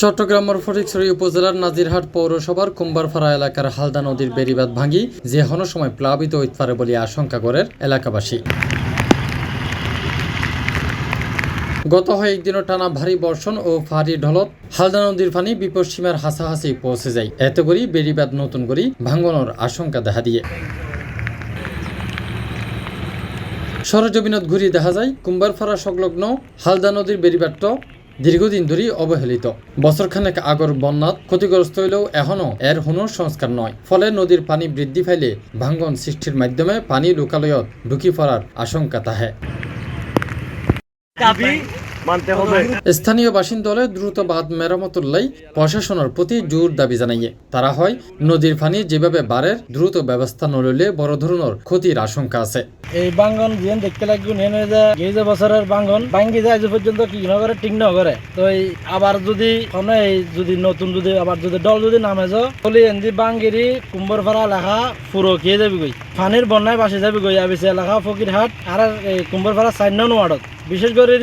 চট্টগ্রামের ফটিকছড়ি উপজেলার নাজিরহাট পৌরসভার কুম্বারপাড়া এলাকার হালদা নদীর বেড়িবাঁধ ভাঙি যে কোনো সময় প্লাবিত হইতে পারে বলে আশঙ্কা করেন এলাকাবাসী। গত কয়েকদিনও টানা ভারী বর্ষণ ও ফাঁড়ি ঢলত হালদা নদীর পানি বিপদসীমার হাসাহাসি পৌঁছে যায়। এতে করে বেড়িবাঁধ নতুন করে ভাঙনের আশঙ্কা দেখা দিয়ে সরজমিনত ঘুরিয়ে দেখা যায় কুম্বারপাড়া সংলগ্ন হালদা নদীর বেড়িবাঁধটা দীর্ঘদিন ধরে অবহেলিত। বছরখানেক আগর বন্যাত ক্ষতিগ্রস্ত হইলেও এখনও এর কোনো সংস্কার নয়। ফলে নদীর পানি বৃদ্ধি পাইলে ভাঙ্গন সৃষ্টির মাধ্যমে পানি লোকালয়ত ঢুকি পড়ার আশঙ্কা তাহে। স্থানীয় বাসিন্দারা দ্রুত বাঁধ মেরামতুর লাই প্রশাসনের প্রতি জোর দাবি জানাইয়ে তারা হয় নদীর পানি যেভাবে বাড়ে দ্রুত ব্যবস্থা নলইলে বড় ধরনের ক্ষতির আশঙ্কা আছে। এই বাঙ্গন যেন দেখতে লাগবে এই যে বছরের বাঙ্গন ভাঙ্গি যায় যে পর্যন্ত কি না করে ঠিক না করে। তো আবার যদি যদি নতুন যদি আবার যদি দল যদি নামে যাও তাহলে এমনি বাঙ্গিরি কুম্বরপাড়া লেখা পুরো খেয়ে যাবে গই পানির বন্যায় বাসে যাবে গই আবিছে এলাকা ফকিরহাট আর এই কুম্বরপাড়া 4 নং ওয়ার্ডত বিশেষ করে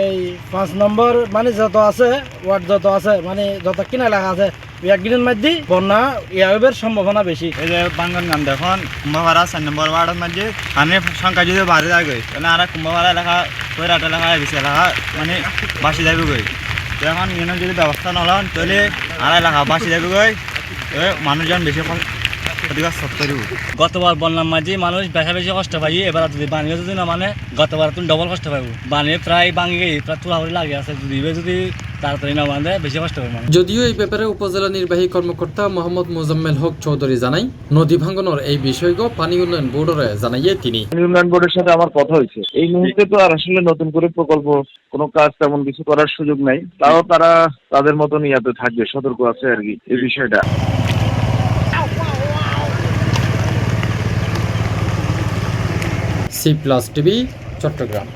এই 5 নম্বর মানে যত আছে ওয়ার্ড যত আছে মানে যত কিনা এলাকা আছে একদিনের মধ্যে বন্যা ইয়াবের সম্ভাবনা বেশি। এই যে বাঙ্গন গান দেখুন কুম্ভপাড়া 4 নম্বর ওয়ার্ডের মধ্যে পানির সংখ্যা যদি বাড়ে যায় গই তাহলে আর কুম্ভপাড়া এলাকা কৈরাট এলাকা বেশি এলাকা মানে বাসি যাবে গই। এখন এনে যদি ব্যবস্থা নলন তাহলে আর এলাকা বাসি যাবে গই মানুষজন বেশি গতবার বন্যার মাঝে মানুষ বেশি কষ্ট পাই এবার যদি বানিয়ে যদি না মানে গতবার তুমি ডবল কষ্ট পাইব বানিয়ে প্রায় ভাঙি গিয়ে প্রায় তুলাহরি লাগে আছে যদি তাড়াতাড়ি না বাঁধে বেশি কষ্ট হবে। যদিও এই ব্যাপারে উপজেলা নির্বাহী কর্মকর্তা মোহাম্মদ মোজাম্মেল হক চৌধুরী জানাই নদী ভাঙ্গনের এই বিষয়কে পানি উন্নয়ন বোর্ডে জানাইয়ে তিনি পানি উন্নয়ন বোর্ডের সাথে আমার কথা হয়েছে। এই মুহূর্তে তো আর আসলে নতুন করে প্রকল্প কোনো কাজ তেমন কিছু করার সুযোগ নাই, তাও তারা তাদের মতন ইয়াতে থাকবে, সতর্ক আছে আর কি এই বিষয়টা। C+ TV Chittagong.